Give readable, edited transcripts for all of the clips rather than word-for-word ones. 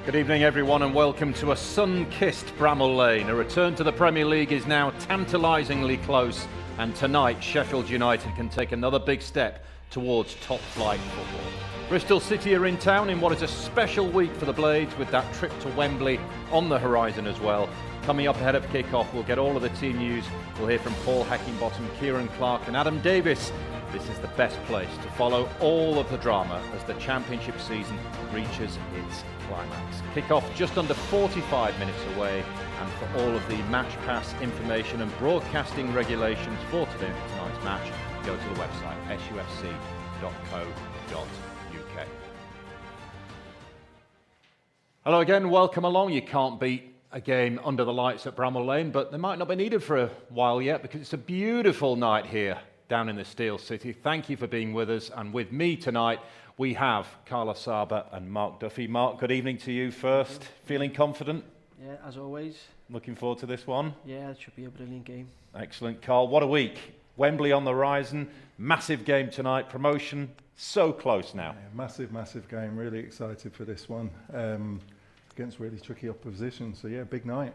Good evening everyone and welcome to a sun-kissed Bramall Lane. A return to the Premier League is now tantalisingly close, and tonight Sheffield United can take another big step towards top flight football. Bristol City are in town in what is a special week for the Blades, with that trip to Wembley on the horizon as well. Coming up ahead of kick-off, we'll get all of the team news. We'll hear from Paul Heckingbottom, Kieran Clark and Adam Davis. This is the best place to follow all of the drama as the Championship season reaches its climax. Kick-off just under 45 minutes away, and for all of the match pass information and broadcasting regulations for tonight's match, go to the website sufc.co.uk. Hello again, welcome along. You can't beat a game under the lights at Bramall Lane, but they might not be needed for a while yet because it's a beautiful night here down in the Steel City. Thank you for being with us, and with me tonight we have Carla Saba and Mark Duffy. Mark, good evening to you first. Feeling confident? Yeah, as always. Looking forward to this one? Yeah, it should be a brilliant game. Excellent. Carl, what a week. Wembley on the horizon, massive game tonight, promotion so close now. Yeah, massive game, really excited for this one. Against really tricky opposition, so yeah, big night.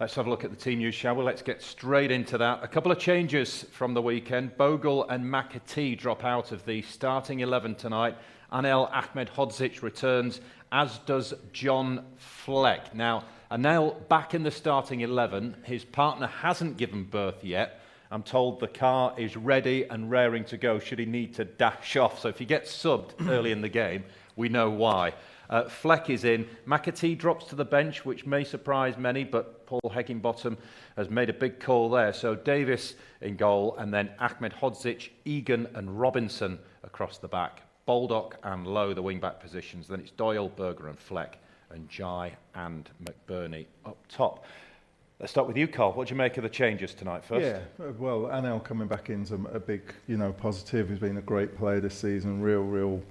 Let's have a look at the team news, shall we? Let's get straight into that. A couple of changes from the weekend. Bogle and McAtee drop out of the starting 11 tonight. Anel Ahmedhodzic returns, as does John Fleck. Now, Anel back in the starting 11. His partner hasn't given birth yet. I'm told the car is ready and raring to go should he need to dash off. So if he gets subbed early in the game, we know why. Fleck is in. McAtee drops to the bench, which may surprise many, but Paul Heckingbottom has made a big call there. So Davis in goal, and then Ahmedhodzic, Egan and Robinson across the back. Baldock and Lowe, the wing-back positions. Then it's Doyle, Berger and Fleck, and Ndiaye and McBurney up top. Let's start with you, Carl. What do you make of the changes tonight first? Yeah, well, Anel coming back into a big, positive. He's been a great player this season, real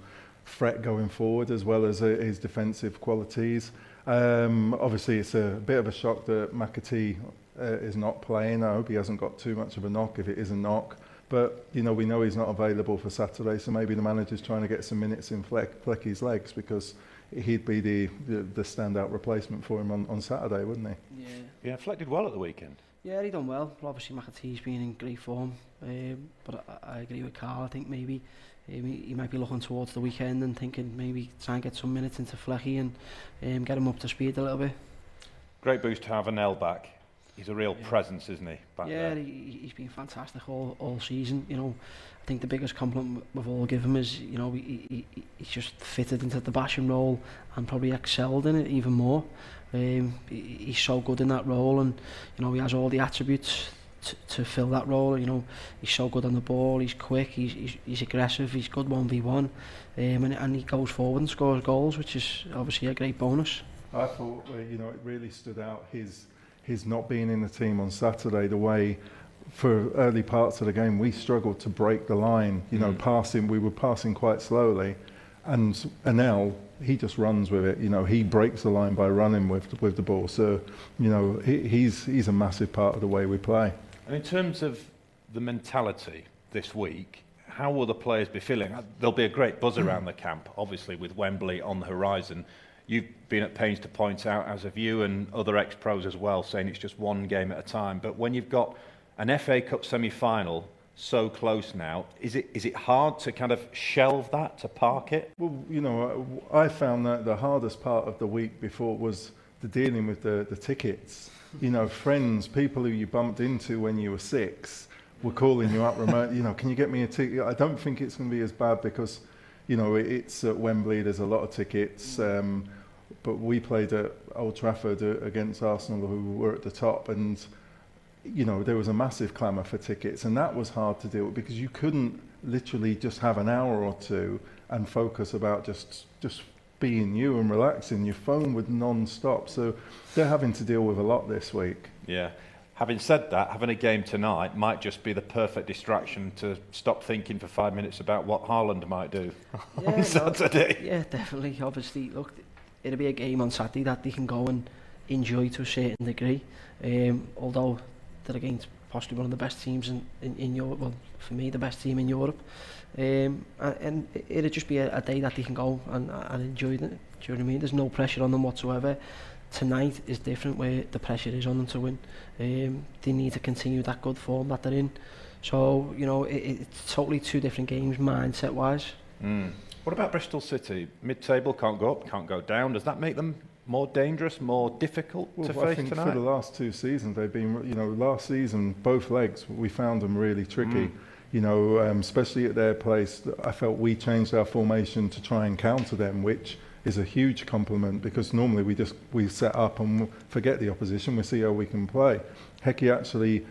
threat going forward, as well as his defensive qualities. Obviously, it's a bit of a shock that McAtee is not playing. I hope he hasn't got too much of a knock, if it is a knock. But, we know he's not available for Saturday, so maybe the manager's trying to get some minutes in Flecky's legs, because he'd be the standout replacement for him on Saturday, wouldn't he? Yeah, Fleck did well at the weekend. Yeah, he done well. Obviously, McAtee's been in great form, but I agree with Carl. I think maybe he might be looking towards the weekend and thinking maybe try and get some minutes into Flecky and get him up to speed a little bit. Great boost to have Anel back. He's a real presence, isn't he? Back there. He's been fantastic all season. I think the biggest compliment we've all given him is, he's just fitted into the Basham role and probably excelled in it even more. He's so good in that role, and he has all the attributes to fill that role. He's so good on the ball, he's quick, he's aggressive, he's good 1v1, and he goes forward and scores goals, which is obviously a great bonus. I thought, it really stood out his not being in the team on Saturday. The way for early parts of the game we struggled to break the line. We were passing quite slowly, and Anel, he just runs with it. He breaks the line by running with the ball. So he's a massive part of the way we play. And in terms of the mentality this week, how will the players be feeling? There'll be a great buzz around the camp, obviously, with Wembley on the horizon. You've been at pains to point out, as have you and other ex-pros as well, saying it's just one game at a time. But when you've got an FA Cup semi-final so close now, is it hard to kind of shelve that, to park it? Well, I found that the hardest part of the week before was the dealing with the tickets. Friends, people who you bumped into when you were 6 were calling you up remote, can you get me a ticket? I don't think it's going to be as bad because, it's at Wembley, there's a lot of tickets. But we played at Old Trafford against Arsenal, who were at the top, and there was a massive clamour for tickets, and that was hard to deal with because you couldn't literally just have an hour or two and focus about just being you and relaxing. Your phone would non-stop, so they're having to deal with a lot this week. Yeah. Having said that, having a game tonight might just be the perfect distraction to stop thinking for 5 minutes about what Haaland might do on Saturday. Yeah, definitely. Obviously, look, it'll be a game on Saturday that they can go and enjoy to a certain degree. Although they're against possibly one of the best teams in Europe. Well, for me, the best team in Europe. And it'd just be a day that they can go and enjoy it. Do you know what I mean? There's no pressure on them whatsoever. Tonight is different, where the pressure is on them to win. They need to continue that good form that they're in. So, you know, it's totally two different games, mindset-wise. What about Bristol City? Mid-table, can't go up, can't go down. Does that make them more dangerous, more difficult to face I think tonight? for the last 2 seasons, they've been, you know, last season, both legs, we found them really tricky. You know, especially at their place, I felt we changed our formation to try and counter them, which is a huge compliment, because normally we set up and forget the opposition, we see how we can play. Hecky actually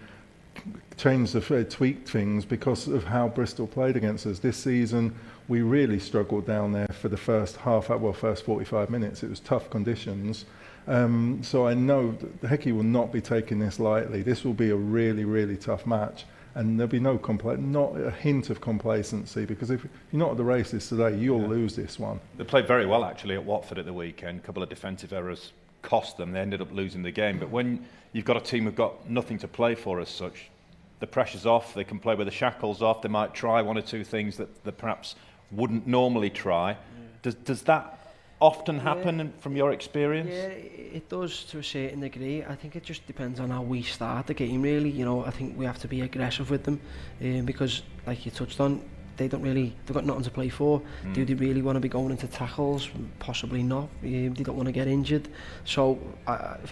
changed tweaked things because of how Bristol played against us. This season, we really struggled down there for the first half, well, first 45 minutes. It was tough conditions. So I know that Hecky will not be taking this lightly. This will be a really, really tough match. And there'll be not a hint of complacency, because if you're not at the races today, you'll lose this one. They played very well, actually, at Watford at the weekend. A couple of defensive errors cost them. They ended up losing the game. But when you've got a team who've got nothing to play for as such, the pressure's off, they can play with the shackles off, they might try one or two things that they perhaps wouldn't normally try. Does that often happen from your experience? Yeah, it does to a certain degree. I think it just depends on how we start the game, really. You know, I think we have to be aggressive with them, because, like you touched on, they've got nothing to play for. Do they really want to be going into tackles? Possibly not. They don't want to get injured. So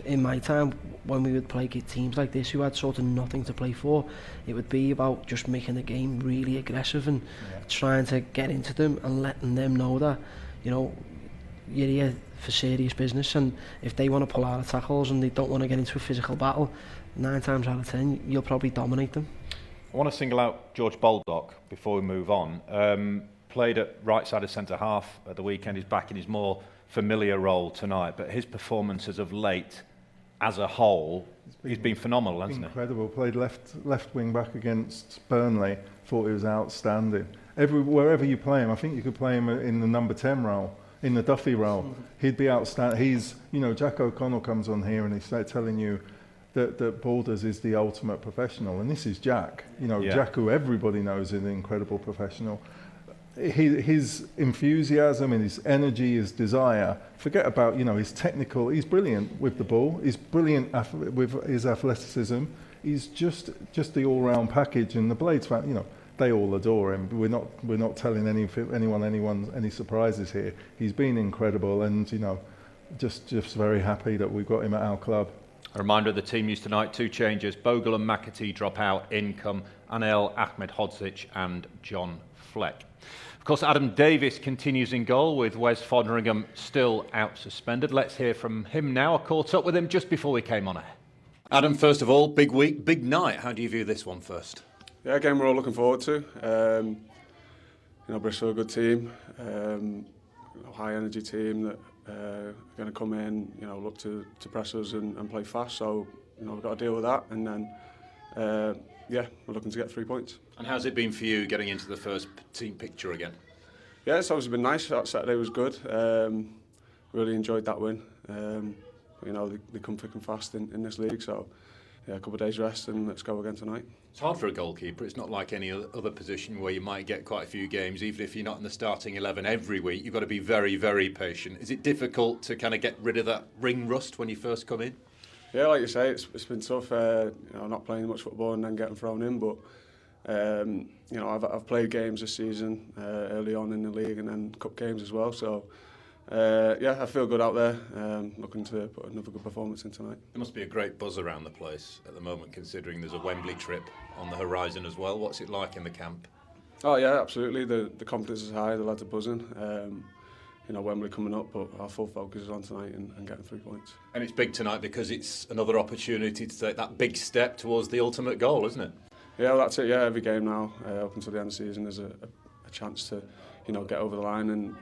in my time, when we would play teams like this who had sort of nothing to play for, it would be about just making the game really aggressive and trying to get into them and letting them know that, you know, you're here for serious business, and if they want to pull out of tackles and they don't want to get into a physical battle, 9 times out of 10 you'll probably dominate them. I want to single out George Baldock before we move on. Played at right side of centre half at the weekend. He's back in his more familiar role tonight, but his performances of late as a whole, he's been phenomenal, hasn't he? Incredible. Played left wing back against Burnley. Thought he was outstanding. Wherever you play him, I think you could play him in the number 10 role, in the Duffy role. He'd be outstanding. He's, you know, Jack O'Connell comes on here and he's telling you that Balders is the ultimate professional, and this is Jack. You know, Jack, who everybody knows is an incredible professional. His enthusiasm and his energy, his desire. Forget about, you know, his technical. He's brilliant with the ball. He's brilliant with his athleticism. He's just the all-round package. And the Blades fan, you know, they all adore him. We're not telling anyone any surprises here. He's been incredible, and you know, just very happy that we've got him at our club. A reminder of the team news tonight: 2 changes. Bogle and McAtee drop out. In come Anel Ahmedhodzic and John Fleck. Of course, Adam Davis continues in goal, with Wes Foderingham still out suspended. Let's hear from him now. I caught up with him just before we came on air. Adam, first of all, big week, big night. How do you view this one first? Yeah, again, we're all looking forward to. You know, Bristol are a good team, high energy team that are going to come in, you know, look to press us and play fast. So, you know, we've got to deal with that. And then, yeah, we're looking to get 3 points. And how's it been for you getting into the first team picture again? Yeah, it's obviously been nice. That Saturday was good. Really enjoyed that win. You know, they come thick and fast in this league. So, yeah, a couple of days rest and let's go again tonight. It's hard for a goalkeeper. It's not like any other position where you might get quite a few games. Even if you're not in the starting 11 every week, you've got to be very, very patient. Is it difficult to kind of get rid of that ring rust when you first come in? Yeah, like you say, it's been tough. You know, not playing much football and then getting thrown in. But you know, I've played games this season early on in the league and then cup games as well. So. Yeah, I feel good out there, looking to put another good performance in tonight. There must be a great buzz around the place at the moment, considering there's a Wembley trip on the horizon as well. What's it like in the camp? Oh yeah, absolutely. The confidence is high, the lads are buzzing. You know, Wembley coming up, but our full focus is on tonight and getting 3 points. And it's big tonight because it's another opportunity to take that big step towards the ultimate goal, isn't it? Yeah, well, that's it. Yeah, every game now, up until the end of the season, there's a chance to, you know, get over the line and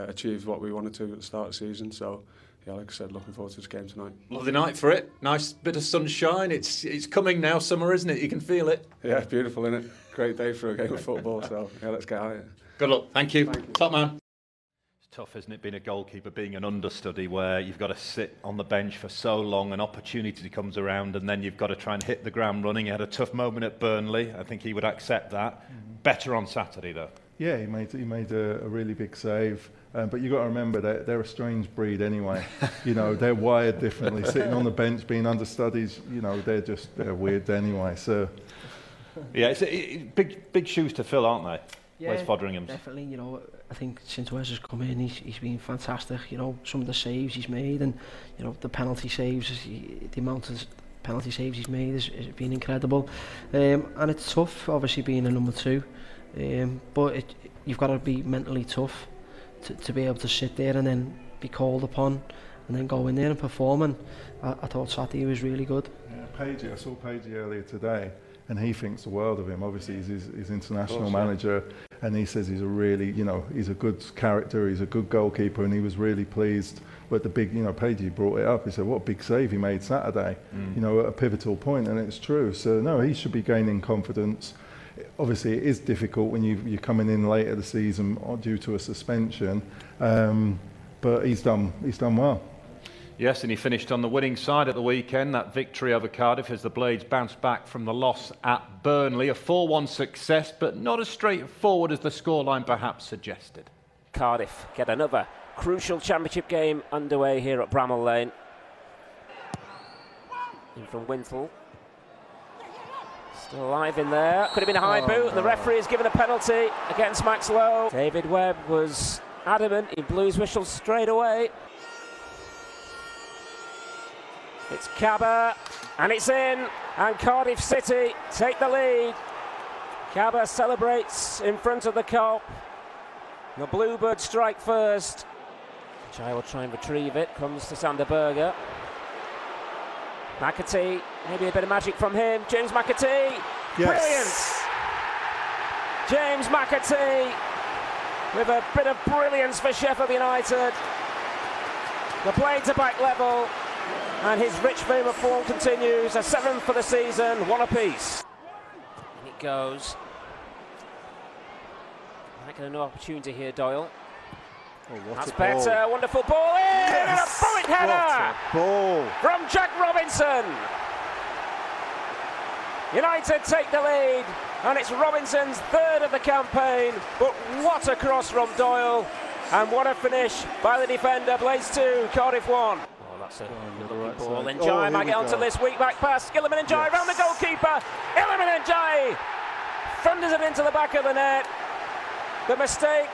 achieve what we wanted to at the start of the season. So, yeah, like I said, looking forward to this game tonight. Lovely night for it. Nice bit of sunshine. It's coming now, summer, isn't it? You can feel it. Yeah, beautiful, isn't it? Great day for a game of football. So, yeah, let's get at it. Good luck. Thank you. Top man. Tough, isn't it, being a goalkeeper, being an understudy where you've got to sit on the bench for so long, an opportunity comes around and then you've got to try and hit the ground running. He had a tough moment at Burnley. I think he would accept that. Better on Saturday, though. Yeah, he made a really big save. But you've got to remember that they're a strange breed anyway. You know, they're wired differently. Sitting on the bench, being understudies, you know, they're weird anyway. So, yeah, it's big shoes to fill, aren't they? Yeah, Wes Fodringham's. Definitely. You know, I think since Wes has come in, he's been fantastic. You know, some of the saves he's made, and you know the penalty saves, the amount of penalty saves he's made has been incredible. And it's tough, obviously being a number 2, but you've got to be mentally tough to be able to sit there and then be called upon and then go in there and perform. And I thought Saturday was really good. Yeah, Pagey, I saw Pagey earlier today, and he thinks the world of him. Obviously, he's his international manager, and he says he's a really, you know, he's a good character, he's a good goalkeeper, and he was really pleased. But the big, you know, Pagey brought it up. He said, what a big save he made Saturday, you know, at a pivotal point, and it's true. So, no, he should be gaining confidence. Obviously, it is difficult when you're coming in late at the season due to a suspension, but he's done well. Yes, and he finished on the winning side at the weekend, that victory over Cardiff as the Blades bounced back from the loss at Burnley. A 4-1 success, but not as straightforward as the scoreline perhaps suggested. Cardiff get another crucial championship game underway here at Bramall Lane. In from Wintle. Still alive in there. Could have been a high boot, and the referee has given a penalty against Max Lowe. David Webb was adamant. He blew his whistle straight away. It's Cabba, and it's in, and Cardiff City take the lead. Cabba celebrates in front of the Kop. The Bluebirds strike first. Ndiaye will try and retrieve it, comes to Sander Berger. McAtee, maybe a bit of magic from him. James McAtee, yes. Brilliant! James McAtee with a bit of brilliance for Sheffield United. The Blades are back level, and his rich vein of form continues. A 7th for the season, 1 apiece. And it goes. Might get another opportunity here, Doyle. Oh, that's better, wonderful ball in, yes. And a bullet header ball from Jack Robinson. United take the lead, and it's Robinson's 3rd of the campaign, but what a cross from Doyle, and what a finish by the defender. Blades 2, Cardiff 1. That's a lucky ball. Ndiaye might get onto this weak back pass. Iliman and Ndiaye round the goalkeeper. Iliman and Ndiaye thunders it into the back of the net. The mistake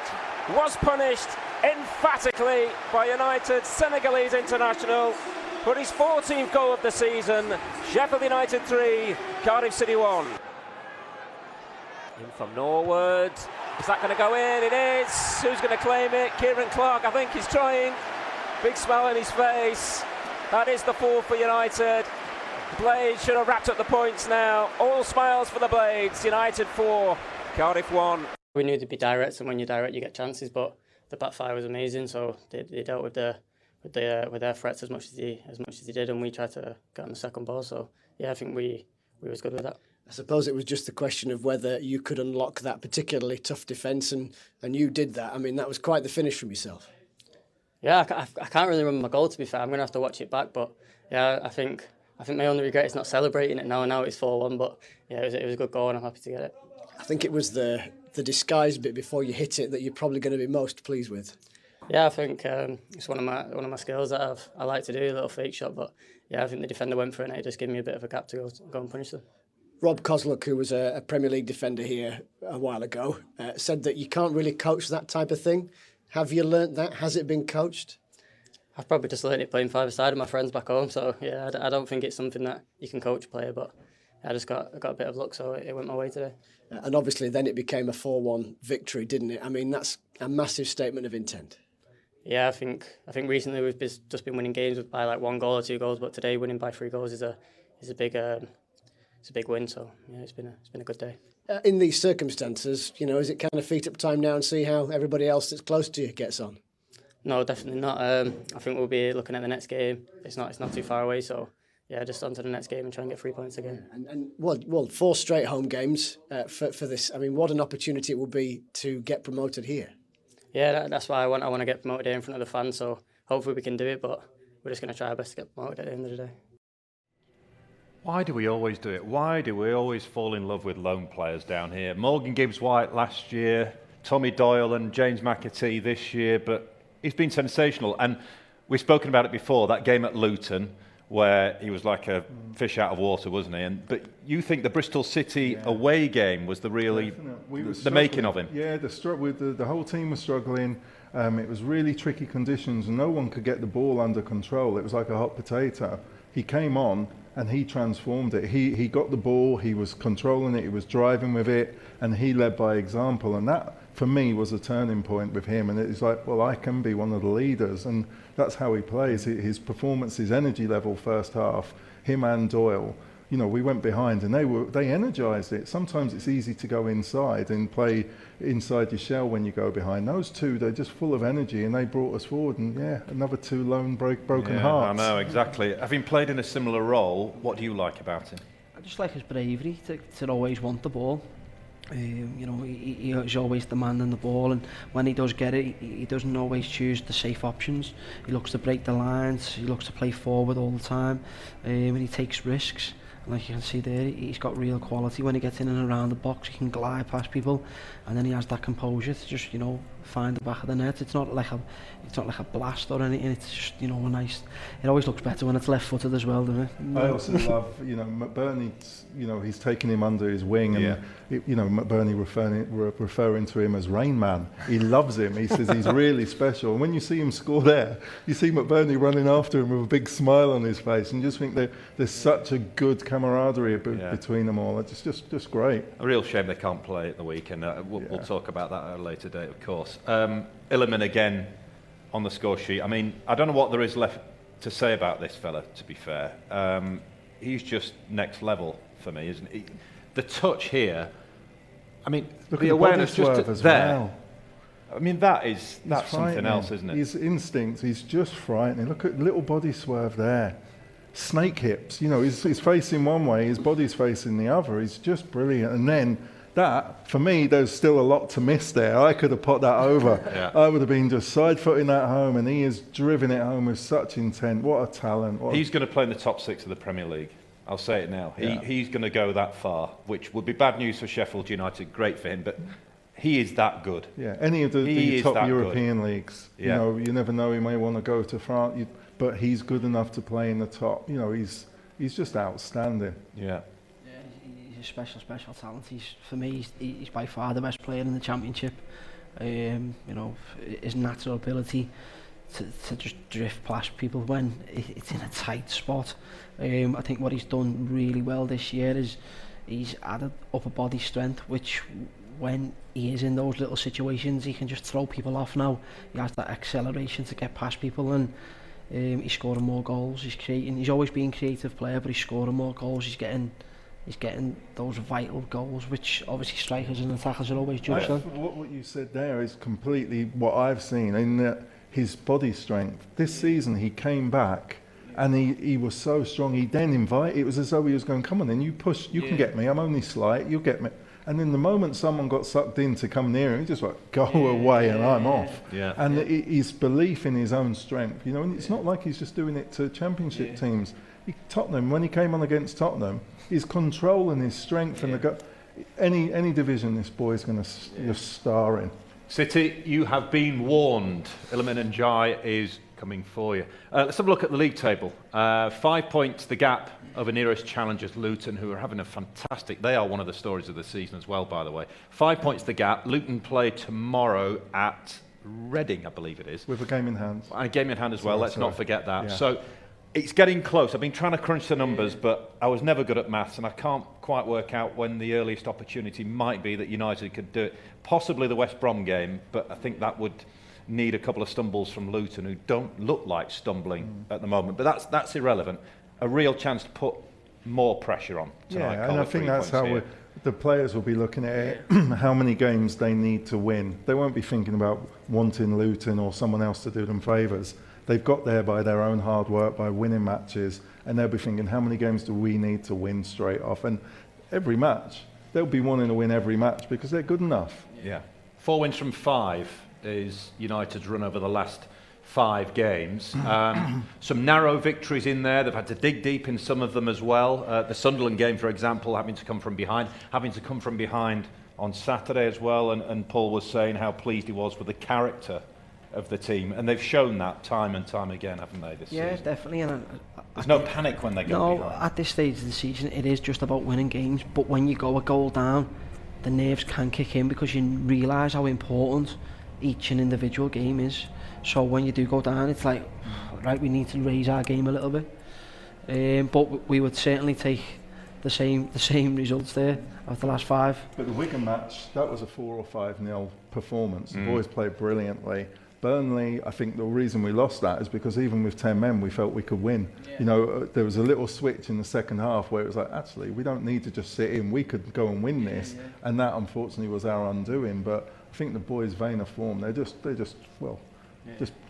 was punished emphatically by United's Senegalese international, but his 14th goal of the season. Sheffield United 3, Cardiff City 1. In from Norwood. Is that going to go in? It is. Who's going to claim it? Kieran Clark, I think he's trying. Big smile on his face. That is the 4th for United. Blades should have wrapped up the points now. All smiles for the Blades. United 4, Cardiff 1. We knew they'd be direct, and when you're direct, you get chances. But the back five was amazing, so they dealt with their threats as much as they did, and we tried to get on the second ball. So yeah, I think we was good with that. I suppose it was just the question of whether you could unlock that particularly tough defence, and you did that. I mean, that was quite the finish from yourself. Yeah, I can't really remember my goal, to be fair. I'm going to have to watch it back, but yeah, I think my only regret is not celebrating it now. Now it's 4-1, but yeah, it was a good goal, and I'm happy to get it. I think it was the disguise bit before you hit it that you're probably going to be most pleased with. Yeah, I think it's one of my skills that I like to do, a little fake shot. But yeah, I think the defender went for it, and it just gave me a bit of a gap to go and punish them. Rob Colquhoun, who was a Premier League defender here a while ago, said that you can't really coach that type of thing. Have you learnt that? Has it been coached? I've probably just learnt it playing five-a-side with my friends back home. So yeah, I don't think it's something that you can coach a player, but I just got a bit of luck, so it went my way today. And obviously then it became a 4-1 victory, didn't it? I mean, that's a massive statement of intent. Yeah, I think recently we've just been winning games by like 1 goal or 2 goals, but today winning by 3 goals is a big win. So yeah, it's been a good day. In these circumstances, is it kind of feet up time now and see how everybody else that's close to you gets on? No, definitely not. I think we'll be looking at the next game. It's not too far away, so yeah, just on to the next game and try and get 3 points again. And 4 straight home games for this. I mean, what an opportunity it will be to get promoted here. Yeah, that's why I want to get promoted here in front of the fans. So hopefully we can do it, but we're just going to try our best to get promoted at the end of the day. Why do we always do it? Why do we always fall in love with lone players down here? Morgan Gibbs-White last year, Tommy Doyle and James McAtee this year, but he's been sensational. And we've spoken about it before, that game at Luton, where he was like a fish out of water, wasn't he? But you think the Bristol City away game was the making of him? Yeah, the whole team was struggling. It was really tricky conditions, and no one could get the ball under control. It was like a hot potato. He came on and he transformed it. He got the ball, he was controlling it, he was driving with it, and he led by example. And that, for me, was a turning point with him. And it's like, well, I can be one of the leaders. And that's how he plays. His performance, his energy level first half, him and Doyle, you know, we went behind and they energised it. Sometimes it's easy to go inside and play inside your shell when you go behind. Those two, they're just full of energy, and they brought us forward. And yeah, another two lone broken hearts. I know, exactly. Having played in a similar role, what do you like about him? I just like his bravery to always want the ball. You know, he's always demanding the ball, and when he does get it, he doesn't always choose the safe options. He looks to break the lines, he looks to play forward all the time, and he takes risks. And like you can see there, he's got real quality. When he gets in and around the box, he can glide past people, and then he has that composure to just, you know, find the back of the net. It's not like a blast or anything. It's just, you know, a nice. It always looks better when it's left-footed as well, doesn't it? I also love, you know, McBurney. You know, he's taking him under his wing, and you know, McBurney referring to him as Rain Man. He loves him. He says he's really special. And when you see him score there, you see McBurney running after him with a big smile on his face, and you just think there's such a good camaraderie between them all. It's just great. A real shame they can't play at the weekend. We'll talk about that at a later date, of course. Iliman again on the score sheet. I mean, I don't know what there is left to say about this fella, to be fair. He's just next level for me, isn't he? The touch here, I mean, the awareness just there. Well. I mean, that's something else, isn't it? His instinct, he's just frightening. Look at little body swerve there. Snake hips, you know, he's facing one way, his body's facing the other. He's just brilliant. And then that, for me, there's still a lot to miss there. I could have put that over. I would have been just side-footing that home, and he has driven it home with such intent. What a talent. He's going to play in the top 6 of the Premier League. I'll say it now. He's going to go that far, which would be bad news for Sheffield United. Great for him, but he is that good. Yeah, any of the top European leagues. You know, you never know, he may want to go to France, but he's good enough to play in the top. You know, he's just outstanding. Yeah. He's a special talent. For me, he's by far the best player in the Championship. You know, his natural ability to just drift past people when it's in a tight spot. I think what he's done really well this year is he's added upper body strength, which when he is in those little situations, he can just throw people off now. He has that acceleration to get past people, and he's scoring more goals. He's always been a creative player, but he's scoring more goals. He's getting those vital goals, which obviously strikers and attackers are always judged on. What you said there is completely what I've seen in his body strength. This season he came back and he was so strong. He then it was as though he was going, come on then, you push, you can get me, I'm only slight, you'll get me. And then the moment someone got sucked in to come near him, he just like, go away and I'm off. And his belief in his own strength, you know, and it's not like he's just doing it to Championship teams. Tottenham, when he came on against Tottenham, his control and his strength and any division this boy's going to just star in. City, you have been warned. Iliman Ndiaye is coming for you. Let's have a look at the league table. 5 points the gap over nearest challengers Luton, who are having a fantastic... They are one of the stories of the season as well, by the way. 5 points the gap. Luton play tomorrow at Reading, I believe it is. With a game in hand. And a game in hand as well, let's not forget that. So it's getting close. I've been trying to crunch the numbers, but I was never good at maths, and I can't quite work out when the earliest opportunity might be that United could do it. Possibly the West Brom game, but I think that would need a couple of stumbles from Luton, who don't look like stumbling at the moment. But that's irrelevant. A real chance to put more pressure on tonight. Yeah, and I think that's how the players will be looking at it, how many games they need to win. They won't be thinking about wanting Luton or someone else to do them favours. They've got there by their own hard work, by winning matches, and they'll be thinking, how many games do we need to win straight off? And every match, they'll be wanting to win every match because they're good enough. Yeah. 4 wins from 5 is United's run over the last 5 games. Some narrow victories in there. They've had to dig deep in some of them as well. The Sunderland game, for example, having to come from behind on Saturday as well. And Paul was saying how pleased he was with the character of the team, and they've shown that time and time again, haven't they, this season? Yeah, definitely. And there's no panic when they go behind. No, at this stage of the season, it is just about winning games. But when you go a goal down, the nerves can kick in because you realise how important each and individual game is. So when you do go down, it's like, right, we need to raise our game a little bit. But we would certainly take the same results there of the last 5. But the Wigan match, that was a 4 or 5-0 performance. The boys played brilliantly. Burnley, I think the reason we lost that is because even with 10 men, we felt we could win. Yeah. There was a little switch in the second half where it was like, actually, we don't need to just sit in. We could go and win this. Yeah. And that, unfortunately, was our undoing. But I think the boys' vein of form, they're just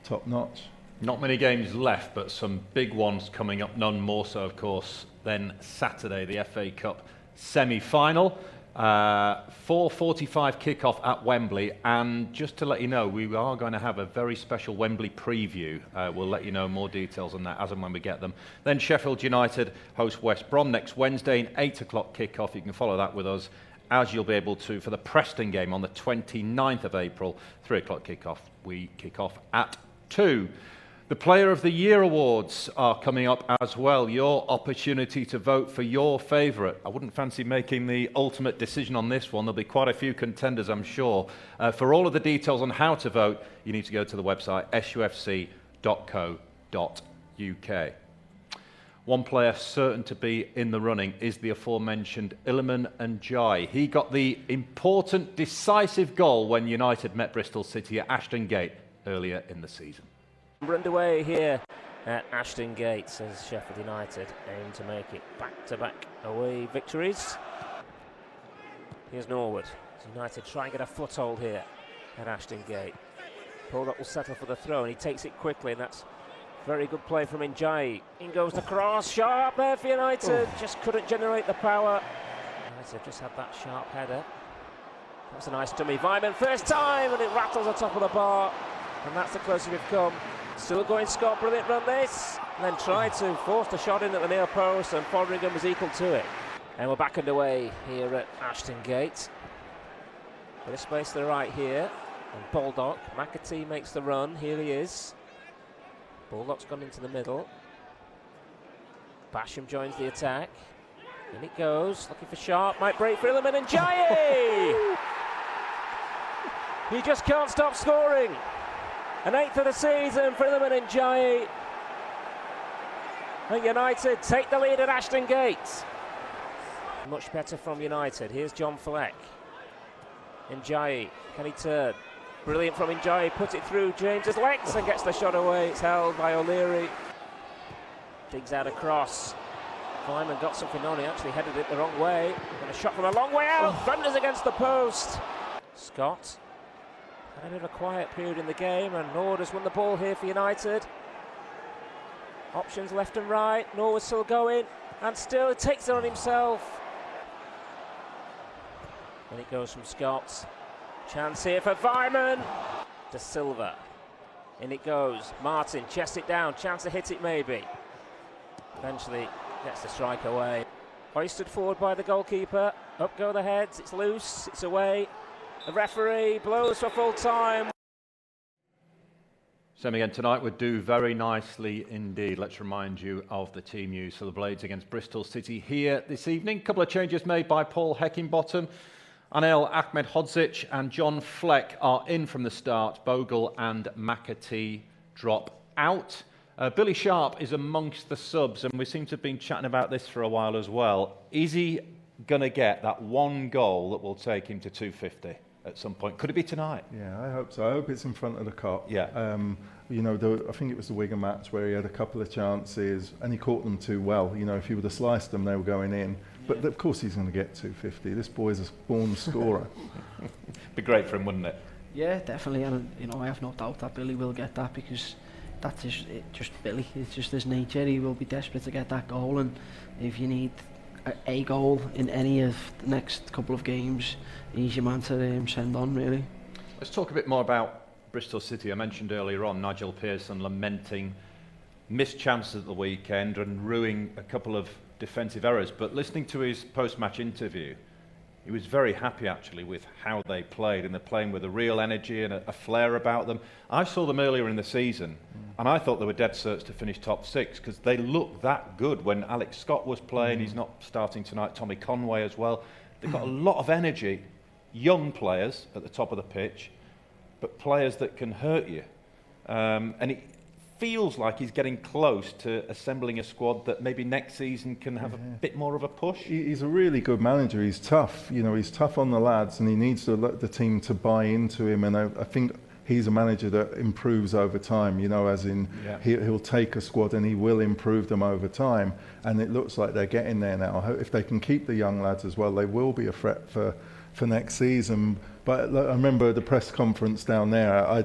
top notch. Not many games left, but some big ones coming up, none more so, of course, than Saturday, the FA Cup semi-final. 4:45 kick-off at Wembley, and just to let you know, we are going to have a very special Wembley preview. We'll let you know more details on that as and when we get them. Then Sheffield United host West Brom next Wednesday, an 8 o'clock kick-off. You can follow that with us, as you'll be able to for the Preston game on the 29th of April, 3 o'clock kick-off. We kick off at 2. The Player of the Year awards are coming up as well. Your opportunity to vote for your favourite. I wouldn't fancy making the ultimate decision on this one. There'll be quite a few contenders, I'm sure. For all of the details on how to vote, you need to go to the website sufc.co.uk. One player certain to be in the running is the aforementioned Iliman Ndiaye. He got the important, decisive goal when United met Bristol City at Ashton Gate earlier in the season. We're underway here at Ashton Gate as Sheffield United aim to make it back-to-back away victories. Here's Norwood. United try and get a foothold here at Ashton Gate. Buildup will settle for the throw and he takes it quickly, and that's very good play from Ndiaye. In goes the cross, sharp there for United, just couldn't generate the power. United just had that sharp header. That's a nice dummy. Vyman first time and it rattles the top of the bar, and that's the closer we've come. Still going Scott, brilliant run this, and then tried to force the shot in at the near post, and Foderingham was equal to it. And we're back underway here at Ashton Gate. Bit of space to the right here, and Baldock, McAtee makes the run, here he is. Baldock's gone into the middle. Basham joins the attack. In it goes, looking for Sharp, might break for Iliman, and Ndiaye! He just can't stop scoring. An 8th of the season for Iliman and Ndiaye. And United take the lead at Ashton Gate. Much better from United. Here's John Fleck. Ndiaye, can he turn? Brilliant from Ndiaye, puts it through James's legs and gets the shot away. It's held by O'Leary. Digs out across. Vyman got something on, he actually headed it the wrong way. And a shot from a long way out, thunders against the post. Scott. A bit of a quiet period in the game, and Norwood has won the ball here for United. Options left and right. Norwood still going, and still takes it on himself. And it goes from Scott. Chance here for Vyman. De Silva. In it goes. Martin chests it down. Chance to hit it maybe. Eventually gets the strike away. Hoisted forward by the goalkeeper. Up go the heads. It's loose. It's away. The referee blows for full time. Semi again tonight would do very nicely indeed. Let's remind you of the team use for the Blades against Bristol City here this evening. A couple of changes made by Paul Heckingbottom. Anel Ahmedhodzic and John Fleck are in from the start. Bogle and McAtee drop out. Billy Sharp is amongst the subs, and we seem to have been chatting about this for a while as well. Is he going to get that one goal that will take him to 250 at some point? Could it be tonight? Yeah, I hope so. I hope it's in front of the Kop. Yeah. I think it was the Wigan match where he had a couple of chances and he caught them too well. If he would have sliced them, they were going in. But of course he's going to get 250. This boy's a born scorer. Be great for him, wouldn't it? Yeah, definitely. And I have no doubt that Billy will get that, because that's just Billy. It's just his nature. He will be desperate to get that goal, and if you need a goal in any of the next couple of games, he's your man to send on, really. Let's talk a bit more about Bristol City, I mentioned earlier on Nigel Pearson lamenting missed chances at the weekend and ruining a couple of defensive errors. But listening to his post-match interview, he was very happy actually with how they played, and they're playing with a real energy and a flair about them. I saw them earlier in the season and I thought they were dead certs to finish top 6 because they looked that good when Alex Scott was playing. He's not starting tonight. Tommy Conway as well. They've got a lot of energy, young players at the top of the pitch, but players that can hurt you. And it feels like he's getting close to assembling a squad that maybe next season can have a bit more of a push. He's a really good manager. He's tough. You know, he's tough on the lads, and he needs to let the team to buy into him. And I think he's a manager that improves over time. You know, as in he'll take a squad and he will improve them over time. And it looks like they're getting there now. If they can keep the young lads as well, they will be a threat for next season. But I remember the press conference down there.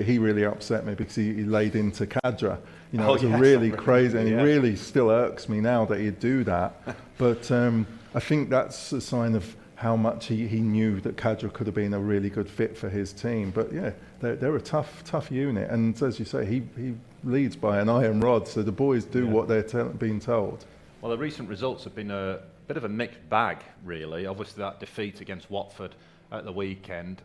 He really upset me because he laid into Kadra. You know, it was really crazy, and it really still irks me now that he'd do that. But I think that's a sign of how much he knew that Kadra could have been a really good fit for his team. But yeah, they're a tough unit, and as you say, he leads by an iron rod. So the boys do what they're being told. Well, the recent results have been a bit of a mixed bag, really. Obviously, that defeat against Watford at the weekend.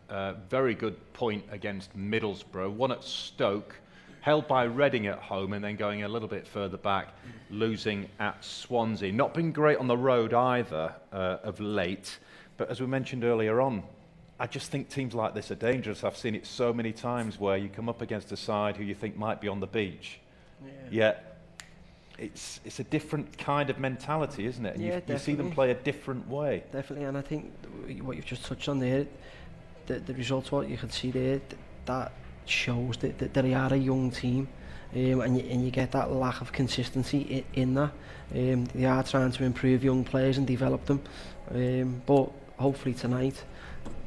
Very good point against Middlesbrough. One at Stoke, held by Reading at home, and then going a little bit further back, losing at Swansea. Not been great on the road either of late. But as we mentioned earlier on, I just think teams like this are dangerous. I've seen it so many times where you come up against a side who you think might be on the beach. Yet it's a different kind of mentality, isn't it? And you see them play a different way. Definitely, and I think what you've just touched on there, the results, what you can see there, that shows that they are a young team, and you get that lack of consistency in that. They are trying to improve young players and develop them, but hopefully tonight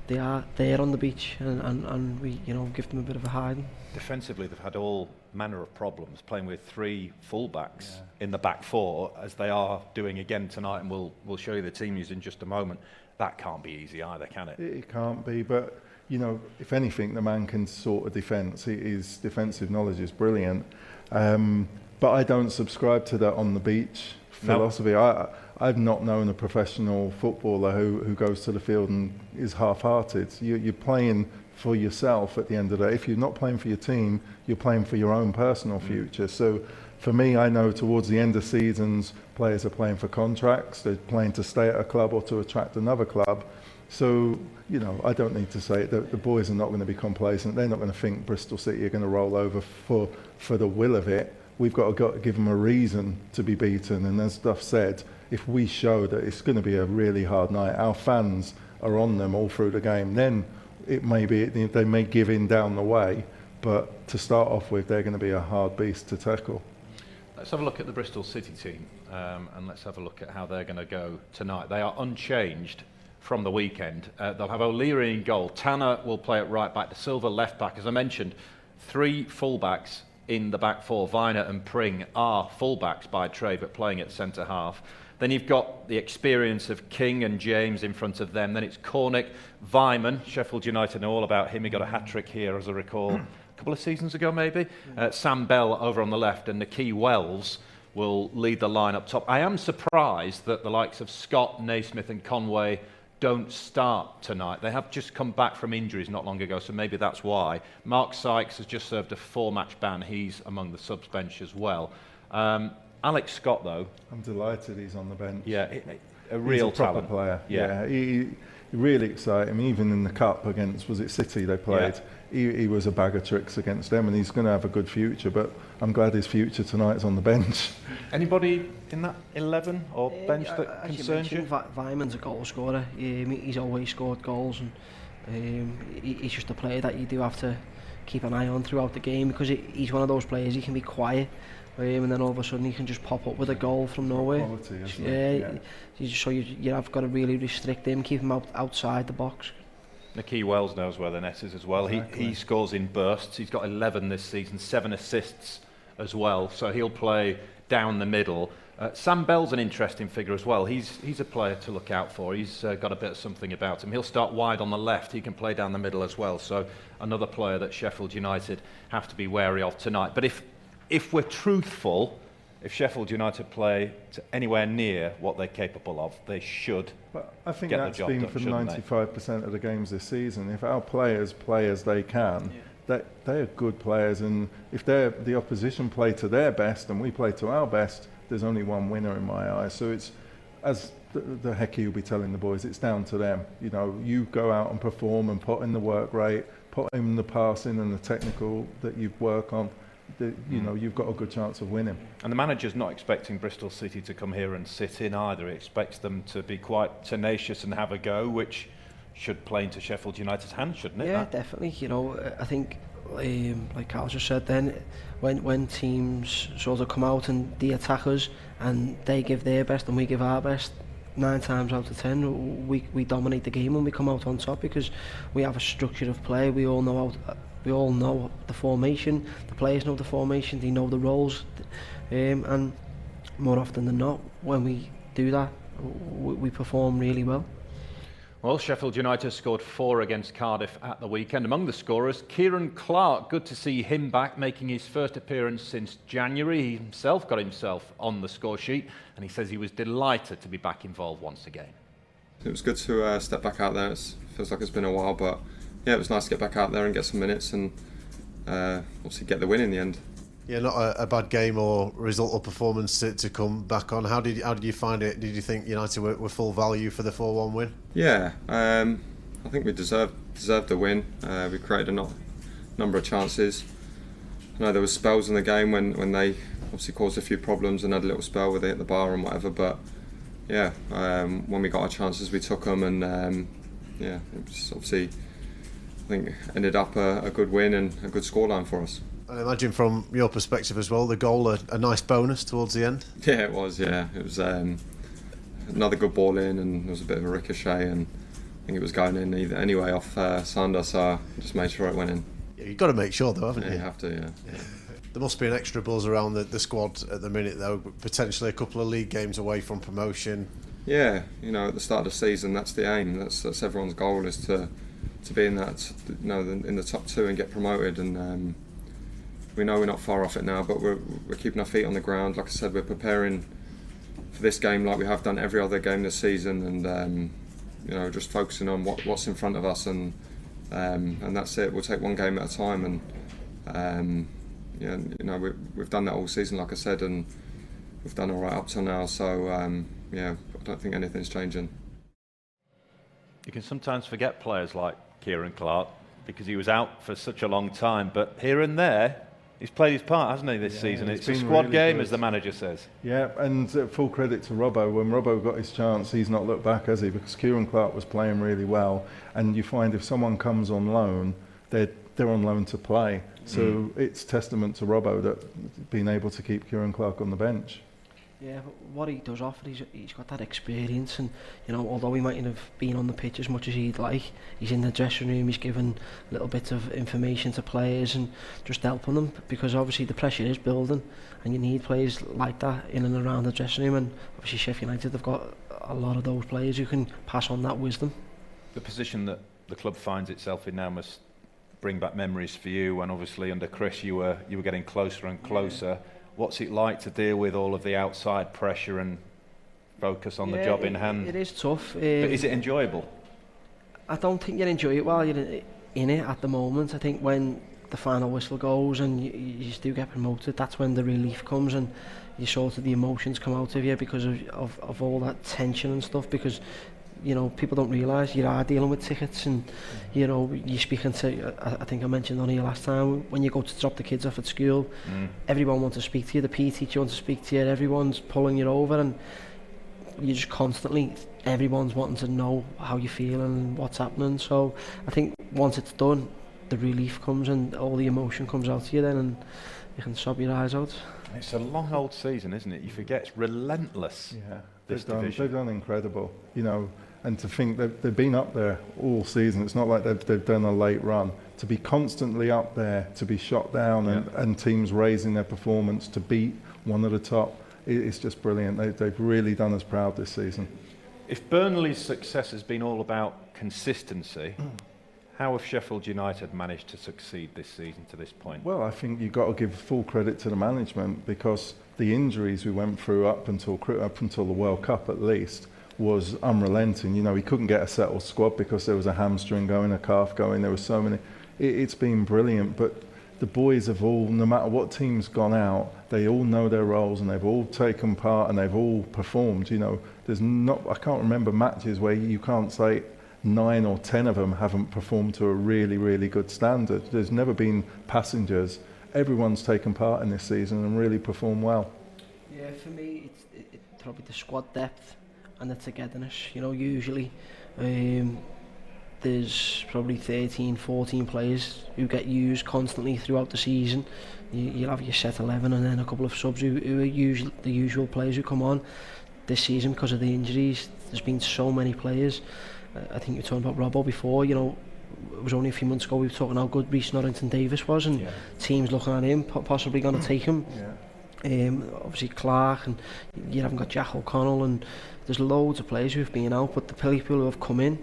they are there on the beach, and we give them a bit of a hiding. Defensively, they've had all manner of problems, playing with 3 full-backs in the back 4, as they are doing again tonight, and we'll show you the team use in just a moment. That can't be easy either, can it? It can't be, but you know, if anything, the man can sort of defence. His defensive knowledge is brilliant. But I don't subscribe to that on the beach philosophy. I've not known a professional footballer who goes to the field and is half-hearted. You're playing for yourself at the end of the day. If you're not playing for your team, you're playing for your own personal future. So for me, I know towards the end of seasons, players are playing for contracts. They're playing to stay at a club or to attract another club. So, you know, I don't need to say it. The boys are not going to be complacent. They're not going to think Bristol City are going to roll over for the will of it. We've got to give them a reason to be beaten. And as Duff said, if we show that it's going to be a really hard night, our fans are on them all through the game, then it may be they may give in down the way. But to start off with, they're going to be a hard beast to tackle. Let's have a look at the Bristol City team, and let's have a look at how they're going to go tonight. They are unchanged from the weekend. They'll have O'Leary in goal. Tanner will play at right back. De Silva left back. As I mentioned, 3 full-backs in the back 4. Viner and Pring are full-backs by trade, but playing at centre-half. Then you've got the experience of King and James in front of them. Then it's Cornick, Vyman. Sheffield United know all about him. He got a hat-trick here, as I recall, a couple of seasons ago maybe. Sam Bell over on the left, and Nicky Wells will lead the line up top. I am surprised that the likes of Scott, Naismith and Conway don't start tonight. They have just come back from injuries not long ago, so maybe that's why. Mark Sykes has just served a 4-match ban. He's among the subs bench as well. Alex Scott, though. I'm delighted he's on the bench. Yeah, a real he's a proper talent. Player. Yeah. He really exciting. I mean, even in the cup against, was it City they played? Yeah. He was a bag of tricks against them, and he's going to have a good future. But I'm glad his future tonight's on the bench. Anybody in that 11 or bench that concerns you? Vyman's a goal scorer. He's always scored goals, and he's just a player that you do have to keep an eye on throughout the game, because he's one of those players. He can be quiet, and then all of a sudden he can just pop up with a goal from nowhere. Quality, so you have got to really restrict him, keep him outside the box. Nicky Wells knows where the net is as well. Exactly. He scores in bursts. He's got 11 this season, 7 assists as well. So he'll play down the middle. Sam Bell's an interesting figure as well. He's a player to look out for. He's got a bit of something about him. He'll start wide on the left. He can play down the middle as well. So another player that Sheffield United have to be wary of tonight. But if we're truthful, if Sheffield United play to anywhere near what they're capable of, they should. But I think get that's the job been done, for shouldn't 95% of the games this season. If our players play as they can, they are good players, and if the opposition play to their best and we play to our best, there's only one winner in my eyes. So it's, as the Hecky will be telling the boys, it's down to them. You know, you go out and perform and put in the work rate, put in the passing and the technical that you work on. You know, you've got a good chance of winning. And the manager's not expecting Bristol City to come here and sit in either. He expects them to be quite tenacious and have a go, which should play into Sheffield United's hands, shouldn't it? Yeah, definitely. You know, I think, like Carl just said then, when teams sort of come out and the attackers and they give their best and we give our best, 9 times out of 10 we dominate the game when we come out on top, because we have a structure of play. We all know the formation, the players know the formation, they know the roles, and more often than not, when we do that, we perform really well. Well, Sheffield United scored 4 against Cardiff at the weekend. Among the scorers, Kieran Clark. Good to see him back, making his first appearance since January. He himself got himself on the score sheet, and he says he was delighted to be back involved once again. It was good to step back out there. It feels like it's been a while, but yeah, it was nice to get back out there and get some minutes and obviously get the win in the end. Yeah, not a bad game or result or performance to come back on. How did you find it? Did you think United were full value for the 4-1 win? Yeah, I think we deserved the win. We created a number of chances. I know there was spells in the game when they obviously caused a few problems and had a little spell where they hit the bar and whatever. But yeah, when we got our chances, we took them, and yeah, it was obviously, I think, ended up a good win and a good scoreline for us. I imagine from your perspective as well, the goal a nice bonus towards the end. Yeah, it was. Yeah, it was another good ball in, and there was a bit of a ricochet, and I think it was going in anyway off Sander, so I just made sure it went in. Yeah, you've got to make sure though, haven't you? You have to, yeah. There must be an extra buzz around the squad at the minute though, potentially a couple of league games away from promotion. Yeah, you know, at the start of the season, that's the aim. That's everyone's goal, is to be in that, you know, in the top 2 and get promoted. And we know we're not far off it now, but we're keeping our feet on the ground. Like I said, we're preparing for this game like we have done every other game this season, and you know, just focusing on what's in front of us, and that's it. We'll take one game at a time, and yeah, you know, we've done that all season, like I said, and we've done all right up till now. So yeah, I don't think anything's changing. You can sometimes forget players like Kieran Clark because he was out for such a long time, but here and there, he's played his part, hasn't he, this season? It's a squad really game, as the manager says. Yeah, and full credit to Robbo. When Robbo got his chance, he's not looked back, has he? Because Kieran Clark was playing really well, and you find if someone comes on loan, they're on loan to play. So it's testament to Robbo that being able to keep Kieran Clark on the bench. Yeah, but what he does offer, he's got that experience, and you know, although he mightn't have been on the pitch as much as he'd like, he's in the dressing room, he's given little bits of information to players and just helping them, because obviously the pressure is building and you need players like that in and around the dressing room, and obviously Sheffield United have got a lot of those players who can pass on that wisdom. The position that the club finds itself in now must bring back memories for you, and obviously under Chris you were getting closer and closer. Yeah. What's it like to deal with all of the outside pressure and focus on the job in hand? It is tough. But is it enjoyable? I don't think you enjoy it while you're in it at the moment. I think when the final whistle goes and you do get promoted, that's when the relief comes and you sort of, the emotions come out of you because of all that tension and stuff, because you know, people don't realise you are dealing with tickets, and you know, you're speaking to, I think I mentioned on here last time, when you go to drop the kids off at school, everyone wants to speak to you, the PE teacher wants to speak to you, everyone's pulling you over, and you just constantly, everyone's wanting to know how you feel and what's happening. So I think once it's done, the relief comes and all the emotion comes out to you then, and you can sob your eyes out. It's a long old season, isn't it? You forget it's relentless. Yeah, they've done incredible, you know. And to think they've been up there all season, it's not like they've done a late run. To be constantly up there, to be shot down, and teams raising their performance to beat one of the top, it's just brilliant. They've really done us proud this season. If Burnley's success has been all about consistency, how have Sheffield United managed to succeed this season to this point? Well, I think you've got to give full credit to the management, because the injuries we went through up until the World Cup at least was unrelenting. You know, we couldn't get a settled squad because there was a hamstring going, a calf going, there were so many. It's been brilliant, but the boys have all, no matter what team's gone out, they all know their roles and they've all taken part and they've all performed. You know, I can't remember matches where you can't say 9 or 10 of them haven't performed to a really, really good standard. There's never been passengers. Everyone's taken part in this season and really performed well. Yeah, for me, it's probably the squad depth and the togetherness. You know, usually there's probably 13, 14 players who get used constantly throughout the season. You'll have your set 11 and then a couple of subs who are usually the usual players who come on. This season, because of the injuries, there's been so many players. I think you were talking about Robbo before. You know, it was only a few months ago we were talking how good Rhys Norrington-Davies was, and teams looking at him possibly going to take him. Obviously Clark, and you haven't got Jack O'Connell, and there's loads of players who've been out, but the people who have come in,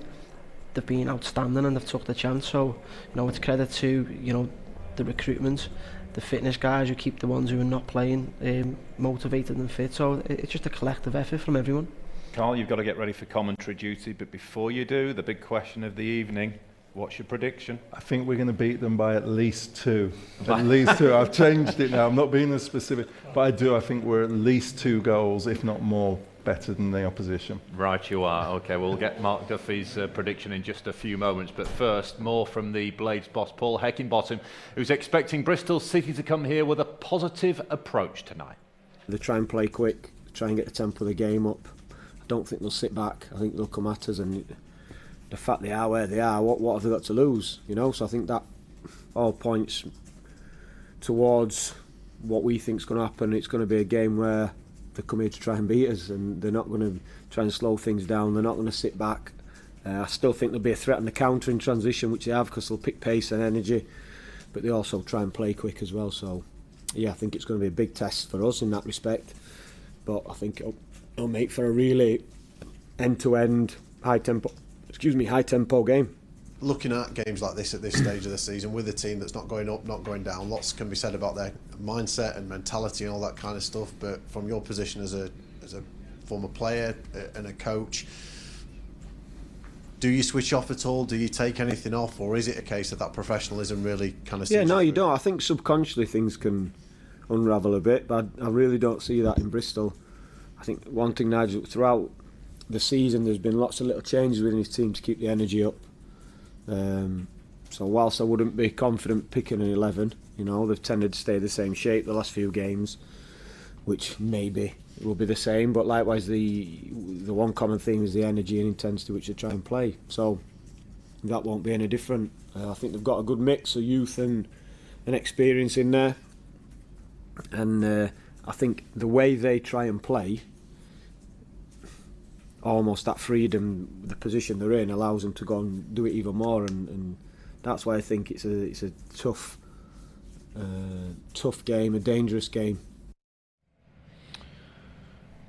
they've been outstanding and they've took the chance. So, you know, it's credit to, you know, the recruitment, the fitness guys who keep the ones who are not playing motivated and fit. So it's just a collective effort from everyone. Carl, you've got to get ready for commentary duty, but before you do, the big question of the evening, what's your prediction? I think we're going to beat them by at least 2. At least 2. I've changed it now. I'm not being as specific, but I think we're at least 2 goals, if not more, better than the opposition. Right, you are. Okay, we'll get Mark Duffy's prediction in just a few moments, but first, more from the Blades boss, Paul Heckingbottom, who's expecting Bristol City to come here with a positive approach tonight. They try and play quick, try and get the tempo of the game up. I don't think they'll sit back. I think they'll come at us, and the fact they are where they are, what have they got to lose? You know, so I think that all points towards what we think is going to happen. It's going to be a game where they come here to try and beat us, and they're not going to try and slow things down. They're not going to sit back. I still think there'll be a threat on the counter in transition, which they have, because they'll pick pace and energy, but they also try and play quick as well. So yeah, I think it's going to be a big test for us in that respect, but I think it'll make for a really end-to-end high tempo game. Looking at games like this at this stage of the season with a team that's not going up, not going down, lots can be said about their mindset and mentality and all that kind of stuff, but from your position as a former player and a coach, do you switch off at all? Do you take anything off, or is it a case of that professionalism really kind of... Yeah, no, you don't. I think subconsciously things can unravel a bit, but I really don't see that in Bristol. I think one thing, Nigel, throughout the season there's been lots of little changes within his team to keep the energy up. So whilst I wouldn't be confident picking an 11, you know, they've tended to stay the same shape the last few games, which maybe will be the same, but likewise the one common theme is the energy and intensity which they try and play, so that won't be any different. I think they've got a good mix of youth and experience in there, and I think the way they try and play, almost that freedom, the position they're in, allows them to go and do it even more, and that's why I think it's a tough game, a dangerous game.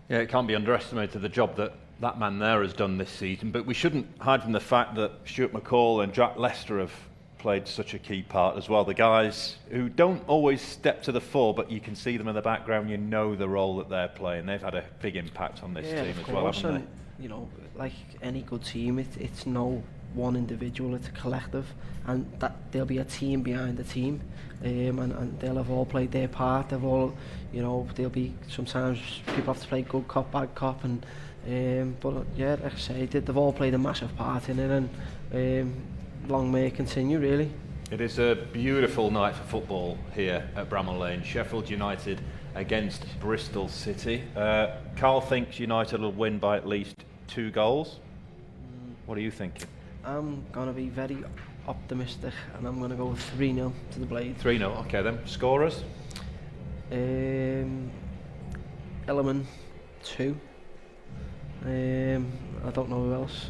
Yeah, it can't be underestimated the job that man there has done this season, but we shouldn't hide from the fact that Stuart McCall and Jack Lester have played such a key part as well. The guys who don't always step to the fore, but you can see them in the background, you know the role that they're playing. They've had a big impact on this team as well, haven't they? You know, like any good team, it's no one individual, it's a collective, and that there'll be a team behind the team, and they'll have all played their part. They've all, you know, there'll be sometimes people have to play good cop, bad cop, and but yeah, like I say, they've all played a massive part in it, and long may it continue, really. It is a beautiful night for football here at Bramall Lane. Sheffield United against Bristol City. Carl thinks United will win by at least 2 goals. What are you thinking? I'm going to be very optimistic, and I'm going to go 3-0 to the Blades. 3-0, okay then. Scorers? Iliman 2. I don't know who else.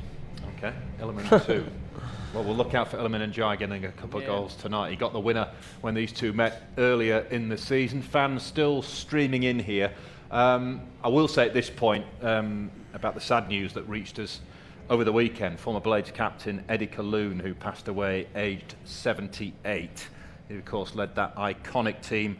Okay, Iliman 2. Well, we'll look out for Iliman and Ndiaye getting a couple of goals tonight. He got the winner when these two met earlier in the season. Fans still streaming in here I will say at this point about the sad news that reached us over the weekend. Former Blades captain Eddie Colquhoun, who passed away aged 78. He, of course, led that iconic team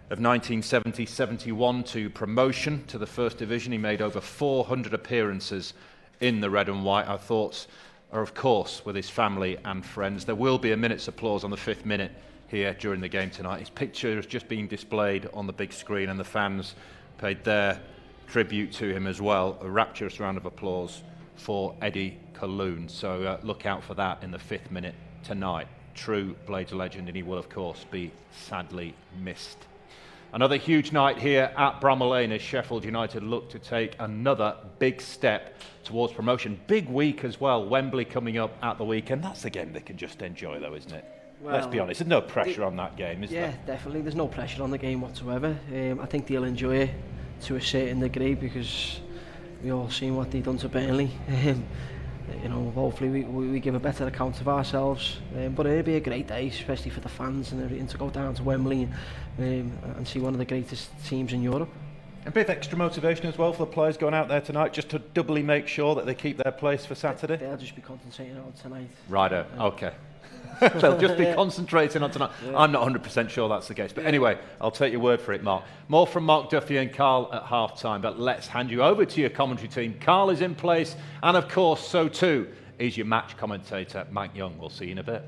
of 1970-71 to promotion to the First Division. He made over 400 appearances in the red and white. Our thoughts are, of course, with his family and friends. There will be a minute's applause on the 5th minute here during the game tonight. His picture has just been displayed on the big screen, and the fans paid their tribute to him as well. A rapturous round of applause for Eddie Colquhoun. So look out for that in the 5th minute tonight. True Blades legend, and he will, of course, be sadly missed. Another huge night here at Bramall Lane as Sheffield United look to take another big step towards promotion. Big week as well. Wembley coming up at the weekend. That's the game they can just enjoy, though, isn't it? Well, let's be honest. There's no pressure on that game, is there? Yeah, definitely. There's no pressure on the game whatsoever. I think they'll enjoy it to a certain degree because we all seen what they've done to Burnley. You know, hopefully we give a better account of ourselves. But it'll be a great day, especially for the fans and everything, to go down to Wembley and see one of the greatest teams in Europe. A bit of extra motivation as well for the players going out there tonight, just to doubly make sure that they keep their place for Saturday. They'll just be concentrating on tonight. Righto, okay. They'll just be concentrating on tonight. Yeah. I'm not 100% sure that's the case. But anyway, I'll take your word for it, Mark. More from Mark Duffy and Carl at half-time, but let's hand you over to your commentary team. Carl is in place, and of course, so too is your match commentator, Mike Young. We'll see you in a bit.